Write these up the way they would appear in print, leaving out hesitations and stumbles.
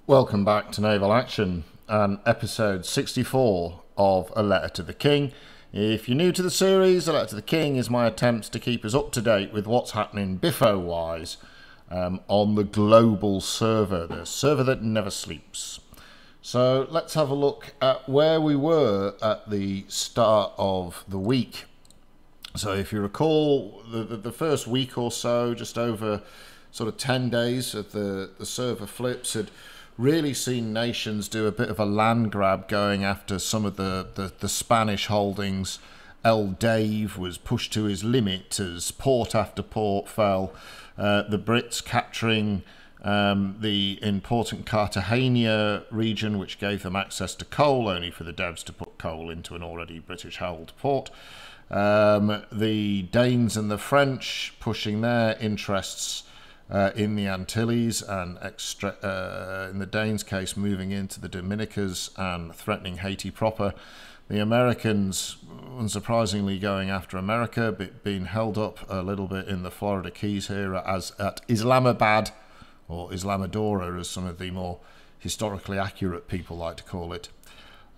Welcome back to Naval Action and episode 64 of A Letter to the King. If you're new to the series, A Letter to the King is my attempt to keep us up to date with what's happening biffo-wise on the global server, the server that never sleeps. So let's have a look at where we were at the start of the week. So if you recall, the first week or so, just over sort of 10 days of the server flips had really seen nations do a bit of a land grab going after some of the Spanish holdings. El Dave was pushed to his limit as port after port fell. The Brits capturing the important Cartagena region, which gave them access to coal, only for the Devs to put coal into an already British-held port. The Danes and the French pushing their interests in the Antilles, and in the Danes' case moving into the Dominicas and threatening Haiti proper. The Americans, unsurprisingly, going after America, but being held up a little bit in the Florida Keys here as at Islamabad, or Islamodora as some of the more historically accurate people like to call it.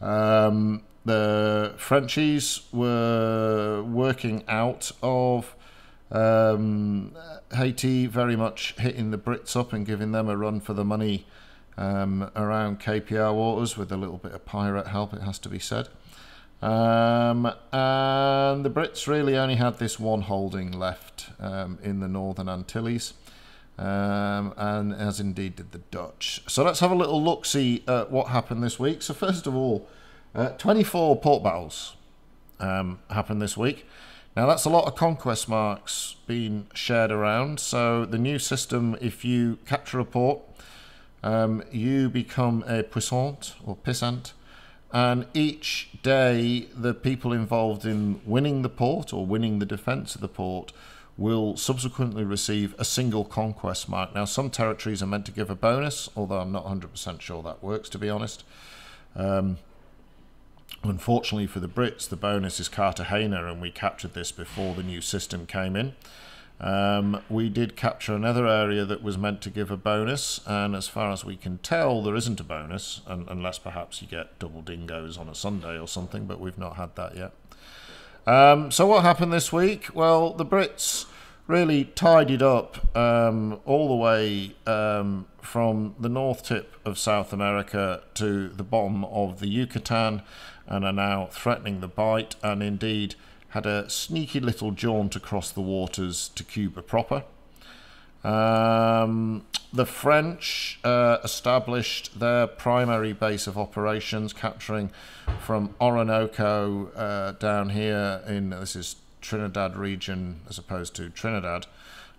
The Frenchies were working out of Haiti, very much hitting the Brits up and giving them a run for the money around KPR waters with a little bit of pirate help, it has to be said. And the Brits really only had this one holding left in the Northern Antilles, and as indeed did the Dutch. So let's have a little look-see at what happened this week. So first of all, 24 port battles happened this week. Now that's a lot of conquest marks being shared around. So the new system, if you capture a port, you become a puissant or pissant, and each day the people involved in winning the port or winning the defence of the port will subsequently receive a single conquest mark. Now some territories are meant to give a bonus, although I'm not 100% sure that works, to be honest. Unfortunately for the Brits, the bonus is Cartagena, and we captured this before the new system came in. We did capture another area that was meant to give a bonus, and as far as we can tell, there isn't a bonus, unless perhaps you get double dingoes on a Sunday or something, but we've not had that yet. So what happened this week? Well, the Brits really tidied up all the way from the north tip of South America to the bottom of the Yucatan, and are now threatening the Bight, and indeed had a sneaky little jaunt across the waters to Cuba proper. The French established their primary base of operations, capturing from Orinoco down here in, this is Trinidad region as opposed to Trinidad,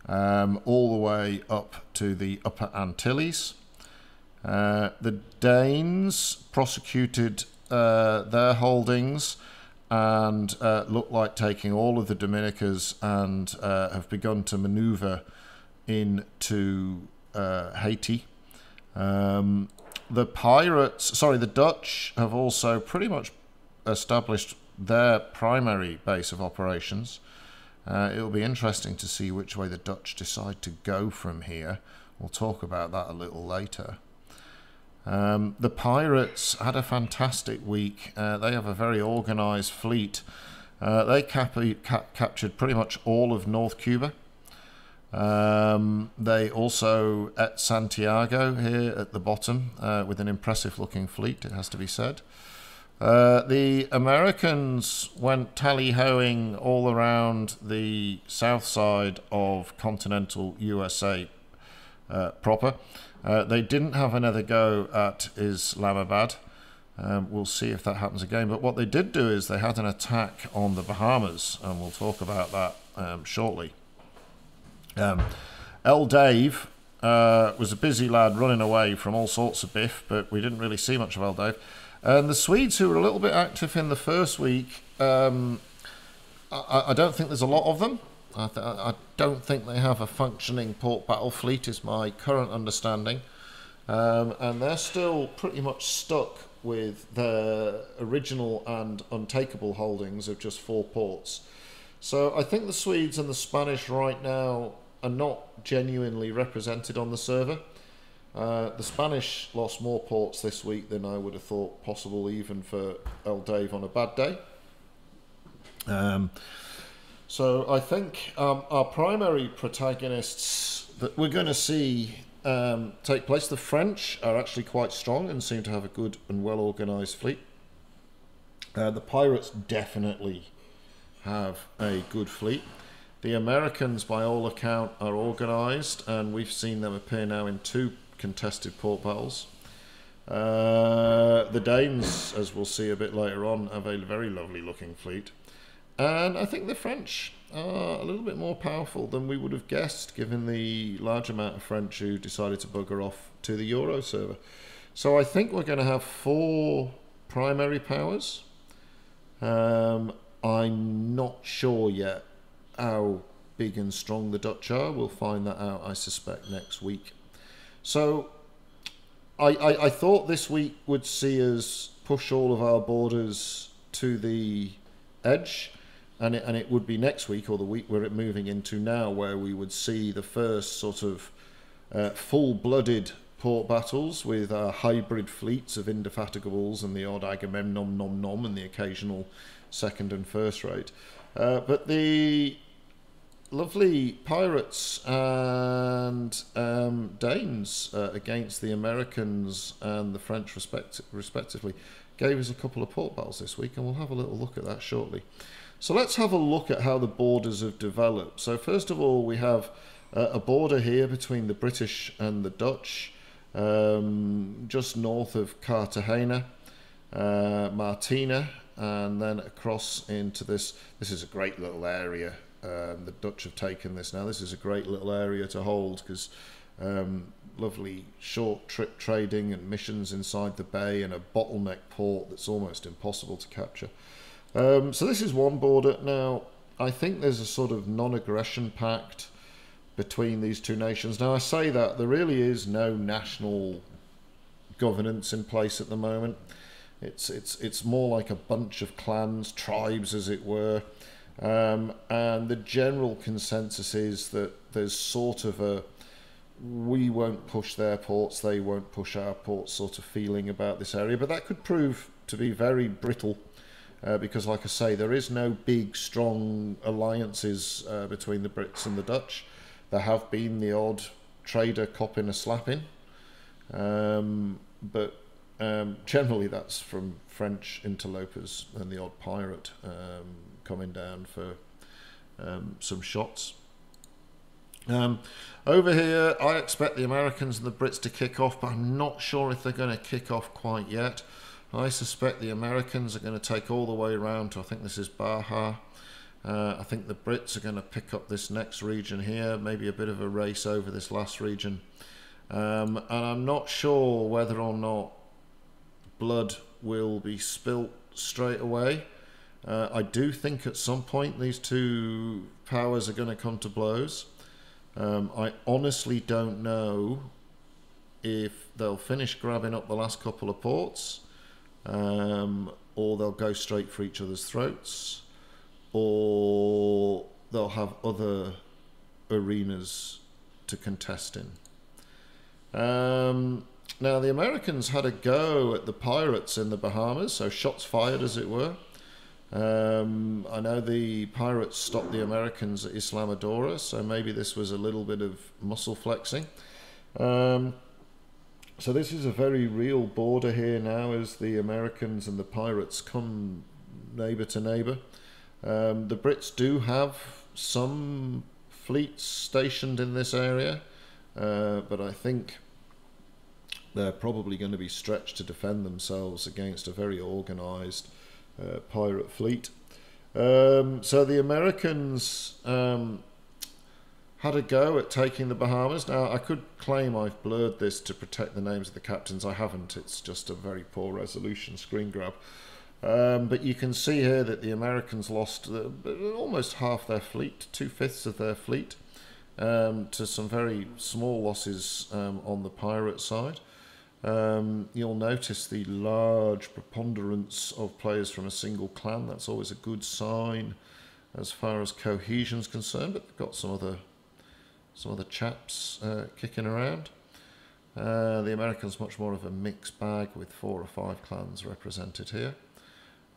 all the way up to the Upper Antilles. The Danes prosecuted their holdings and look like taking all of the Dominicas, and have begun to maneuver into Haiti. The Dutch have also pretty much established their primary base of operations. It'll be interesting to see which way the Dutch decide to go from here. We'll talk about that a little later. The pirates had a fantastic week. They have a very organised fleet. They captured pretty much all of North Cuba. They also at Santiago here at the bottom with an impressive looking fleet, it has to be said. The Americans went tally-hoing all around the south side of continental USA proper. They didn't have another go at Islamabad. We'll see if that happens again. But what they did do is they had an attack on the Bahamas, and we'll talk about that shortly. El Dave was a busy lad running away from all sorts of biff, but we didn't really see much of El Dave. And the Swedes, who were a little bit active in the first week, I don't think there's a lot of them. I don't think they have a functioning port battle fleet, is my current understanding. And they're still pretty much stuck with their original and untakeable holdings of just 4 ports. So I think the Swedes and the Spanish right now are not genuinely represented on the server. The Spanish lost more ports this week than I would have thought possible, even for El Dave on a bad day. So I think our primary protagonists that we're going to see take place, the French are actually quite strong and seem to have a good and well-organised fleet. The pirates definitely have a good fleet. The Americans, by all account, are organised, and we've seen them appear now in 2 contested port battles. The Danes, as we'll see a bit later on, have a very lovely looking fleet. And I think the French are a little bit more powerful than we would have guessed, given the large amount of French who decided to bugger off to the Euro server. So I think we're going to have 4 primary powers. I'm not sure yet how big and strong the Dutch are. We'll find that out, I suspect, next week. So I thought this week would see us push all of our borders to the edge, and it would be next week, or the week we're moving into now, where we would see the first sort of full-blooded port battles with our hybrid fleets of Indefatigables and the odd Agamemnon nom nom and the occasional second and first rate. But the lovely pirates and Danes against the Americans and the French respectively gave us a couple of port battles this week, and we'll have a little look at that shortly. So let's have a look at how the borders have developed. So first of all, we have a border here between the British and the Dutch, just north of Cartagena, Martina, and then across into this. This is a great little area. The Dutch have taken this now. This is a great little area to hold because lovely short trip trading and missions inside the bay, and a bottleneck port that's almost impossible to capture. So this is one border. Now, I think there's a sort of non-aggression pact between these 2 nations. Now, I say that there really is no national governance in place at the moment. It's more like a bunch of clans, tribes, as it were. And the general consensus is that there's sort of a we won't push their ports, they won't push our ports sort of feeling about this area. But that could prove to be very brittle. Because, like I say, there is no big, strong alliances between the Brits and the Dutch. There have been the odd trader copping a slapping, but generally that's from French interlopers and the odd pirate coming down for some shots. Over here, I expect the Americans and the Brits to kick off, but I'm not sure if they're going to kick off quite yet. I suspect the Americans are going to take all the way around to, I think this is Baja. I think the Brits are going to pick up this next region here, maybe a bit of a race over this last region. And I'm not sure whether or not blood will be spilt straight away. I do think at some point these 2 powers are going to come to blows. I honestly don't know if they'll finish grabbing up the last couple of ports, or they'll go straight for each other's throats, or they'll have other arenas to contest in. Now, the Americans had a go at the pirates in the Bahamas, so shots fired, as it were. I know the pirates stopped the Americans at Islamodora, so maybe this was a little bit of muscle flexing. So this is a very real border here now as the Americans and the pirates come neighbour to neighbour. The Brits do have some fleets stationed in this area, but I think they're probably going to be stretched to defend themselves against a very organised pirate fleet. So the Americans had a go at taking the Bahamas. Now, I could claim I've blurred this to protect the names of the captains. I haven't. It's just a very poor resolution screen grab. But you can see here that the Americans lost almost half their fleet, 2/5 of their fleet, to some very small losses on the pirate side. You'll notice the large preponderance of players from a single clan. That's always a good sign as far as cohesion is concerned, but they've got some other chaps kicking around. The Americans much more of a mixed bag with 4 or 5 clans represented here.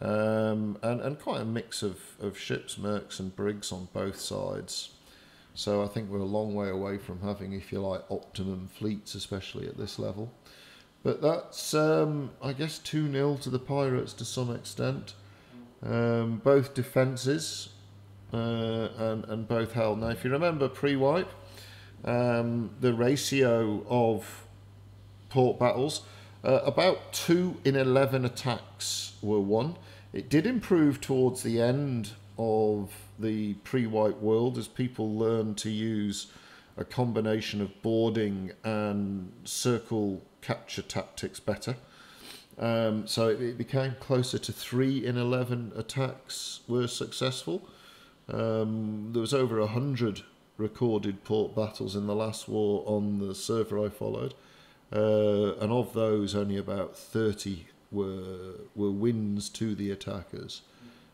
And quite a mix of ships, mercs and brigs on both sides. So I think we're a long way away from having, if you like, optimum fleets, especially at this level. But that's, I guess, 2-0 to the pirates to some extent. Both defences and both held. Now, if you remember pre-wipe, the ratio of port battles, about 2 in 11 attacks were won. It did improve towards the end of the pre-wipe world as people learned to use a combination of boarding and circle capture tactics better. So it became closer to 3 in 11 attacks were successful. There was over 100 recorded port battles in the last war on the server I followed. And of those, only about 30 were wins to the attackers.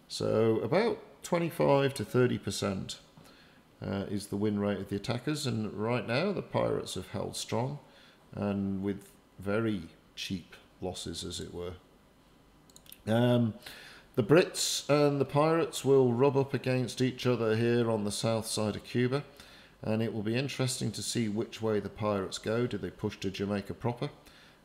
So about 25 to 30% is the win rate of the attackers. And right now, the pirates have held strong and with very cheap losses, as it were. The Brits and the pirates will rub up against each other here on the south side of Cuba. And it will be interesting to see which way the pirates go. Do they push to Jamaica proper?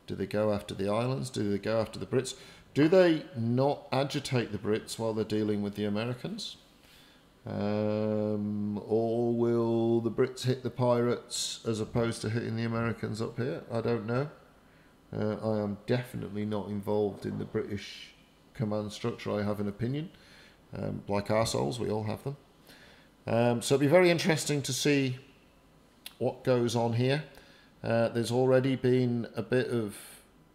Do they go after the islands? Do they go after the Brits? Do they not agitate the Brits while they're dealing with the Americans? Or will the Brits hit the pirates as opposed to hitting the Americans up here? I don't know. I am definitely not involved in the British command structure. I have an opinion. Like arseholes, we all have them. So it'll be very interesting to see what goes on here. There's already been a bit of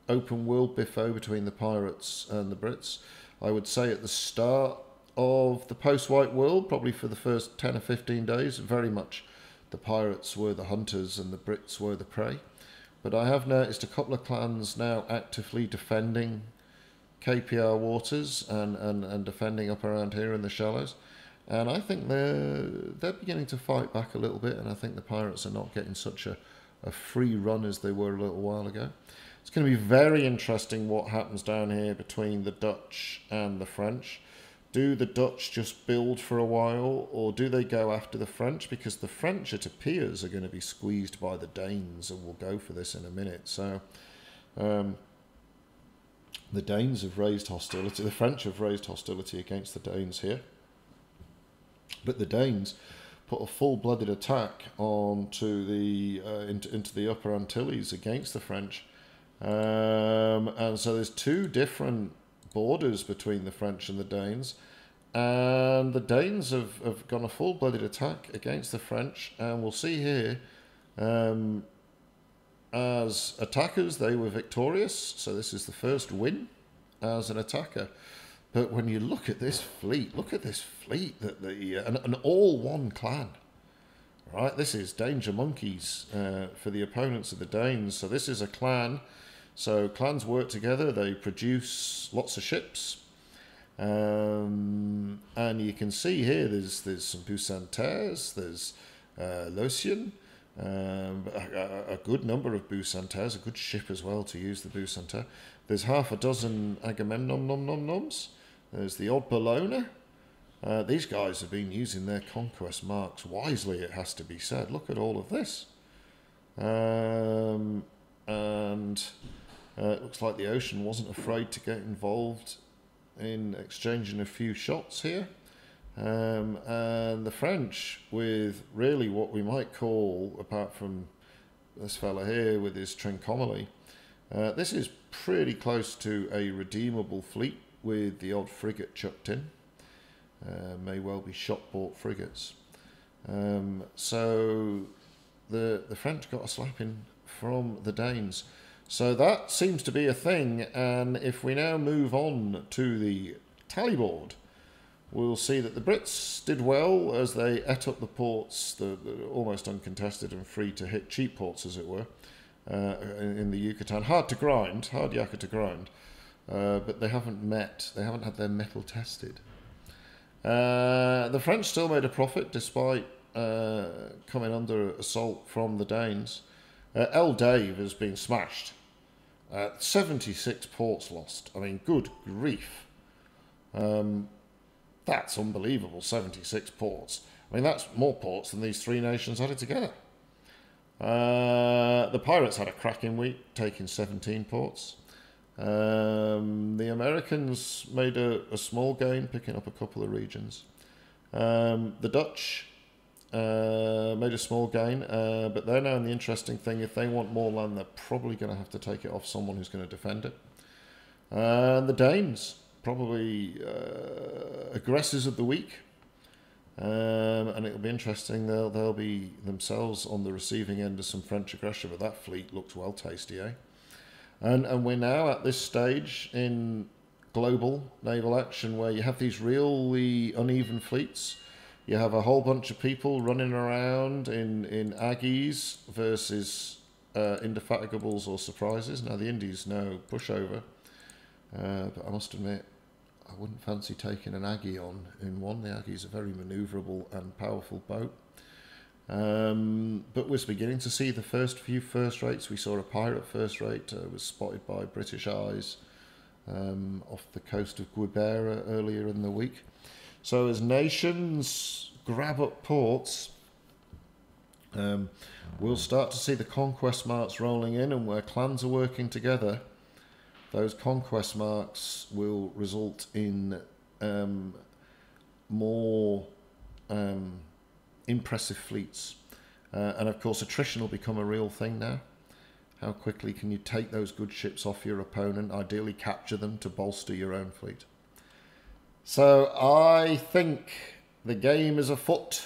open world biffo between the pirates and the Brits. I would say at the start of the post-White world, probably for the first 10 or 15 days, very much the pirates were the hunters and the Brits were the prey. But I have noticed a couple of clans now actively defending KPR waters and defending up around here in the shallows. And I think they're beginning to fight back a little bit, and I think the pirates are not getting such a free run as they were a little while ago. It's going to be very interesting what happens down here between the Dutch and the French. Do the Dutch just build for a while, or do they go after the French? Because the French, it appears, are going to be squeezed by the Danes, and we'll go for this in a minute. So the Danes have raised hostility. The French have raised hostility against the Danes here. But the Danes put a full-blooded attack onto the into the Upper Antilles against the French, and so there's 2 different borders between the French and the Danes, and the Danes have gone a full-blooded attack against the French, and we'll see here as attackers they were victorious, so this is the first win as an attacker. But when you look at this fleet, that an all one clan, right? This is danger monkeys for the opponents of the Danes. So this is a clan. So clans work together. They produce lots of ships, and you can see here there's some Bucentaires, there's Lucien, a good number of Bucentaires, a good ship as well to use the Bucentaire. There's half a dozen Agamemnon. There's the odd Bellona. These guys have been using their conquest marks wisely, it has to be said. Look at all of this. And it looks like the ocean wasn't afraid to get involved in exchanging a few shots here. And the French, with really what we might call, apart from this fella here with his Trincomalee, this is pretty close to a redeemable fleet with the odd frigate chucked in. May well be shot-bought frigates. So the French got a slapping from the Danes. So that seems to be a thing, and if we now move on to the tally board, we'll see that the Brits did well as they ate up the ports, the almost uncontested and free to hit cheap ports, as it were, in the Yucatan. Hard yakka to grind, but they haven't had their metal tested. The French still made a profit despite coming under assault from the Danes. El Dave has been smashed. 76 ports lost. I mean, good grief. That's unbelievable, 76 ports. I mean, that's more ports than these three nations added together. The pirates had a cracking week, taking 17 ports. The Americans made a small gain, picking up a couple of regions. The Dutch made a small gain, but they're now in the interesting thing. If they want more land, they're probably going to have to take it off someone who's going to defend it. And the Danes, probably aggressors of the week. And it'll be interesting. They'll be themselves on the receiving end of some French aggression, but that fleet looks well tasty, eh? And we're now at this stage in global naval action where you have these really uneven fleets. You have a whole bunch of people running around in Aggies versus Indefatigables or Surprises. Now the Indies know pushover, but I must admit I wouldn't fancy taking an Aggie on in one. The Aggie's a very manoeuvrable and powerful boat. But we're beginning to see the first few first rates. We saw a pirate first rate was spotted by British eyes off the coast of Guibera earlier in the week. So as nations grab up ports, we'll start to see the conquest marks rolling in, and where clans are working together, those conquest marks will result in more impressive fleets. And of course attrition will become a real thing now. How quickly can you take those good ships off your opponent, ideally capture them to bolster your own fleet? So I think the game is afoot.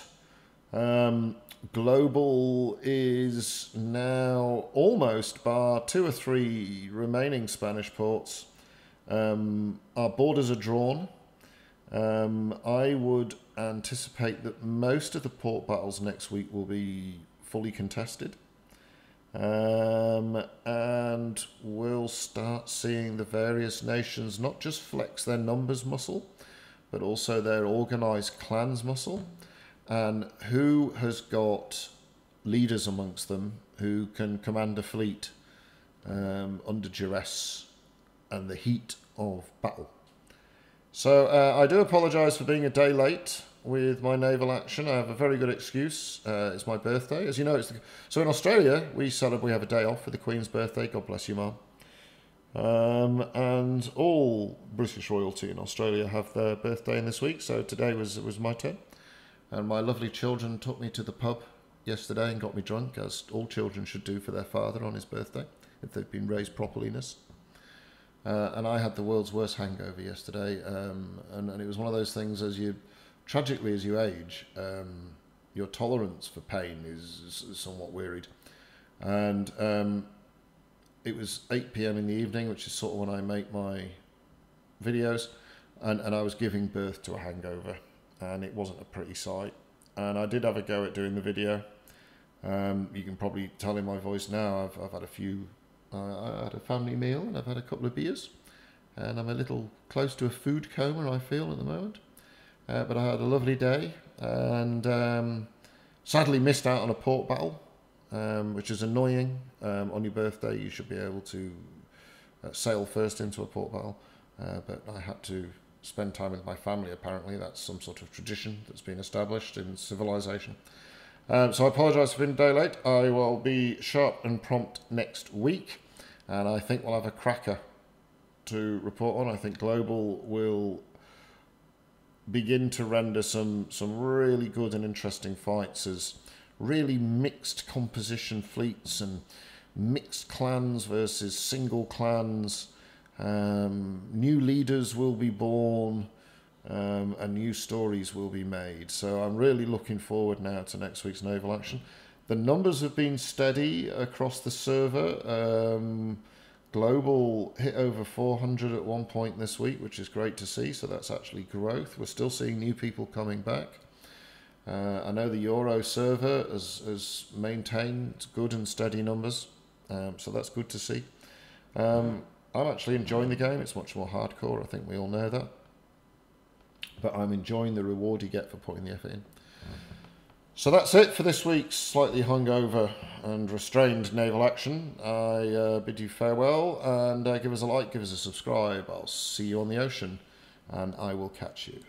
Global is now almost, bar 2 or 3 remaining Spanish ports. Our borders are drawn. I would anticipate that most of the port battles next week will be fully contested. And we'll start seeing the various nations not just flex their numbers muscle, but also their organised clans muscle, and who has got leaders amongst them who can command a fleet under duress and the heat of battle. So I do apologise for being a day late with my naval action. I have a very good excuse. It's my birthday. As you know, so in Australia, we have a day off for the Queen's birthday. God bless you, Mum. And all British royalty in Australia have their birthday in this week, so today was my turn. And my lovely children took me to the pub yesterday and got me drunk, as all children should do for their father on his birthday, if they've been raised properlyness. And I had the world's worst hangover yesterday, and it was one of those things, tragically as you age, your tolerance for pain is somewhat wearied. And it was 8 p.m. in the evening, which is sort of when I make my videos, and I was giving birth to a hangover, and it wasn't a pretty sight. And I did have a go at doing the video. You can probably tell in my voice now, I've had a few, I had a family meal, and I've had a couple of beers, and I'm a little close to a food coma, I feel, at the moment. But I had a lovely day, and sadly missed out on a port battle, which is annoying. On your birthday, you should be able to sail first into a port battle, but I had to spend time with my family, apparently. That's some sort of tradition that's been established in civilization. So I apologise for being a day late. I will be sharp and prompt next week, and I think we'll have a cracker to report on. I think Global will begin to render some really good and interesting fights, as really mixed composition fleets and mixed clans versus single clans. New leaders will be born, and new stories will be made. So I'm really looking forward now to next week's naval action. The numbers have been steady across the server. Global hit over 400 at one point this week, which is great to see. So that's actually growth. We're still seeing new people coming back. I know the Euro server has maintained good and steady numbers, so that's good to see. I'm actually enjoying the game. It's much more hardcore. I think we all know that. But I'm enjoying the reward you get for putting the effort in. So that's it for this week's slightly hungover and restrained naval action. I bid you farewell, and give us a like, give us a subscribe. I'll see you on the ocean, and I will catch you.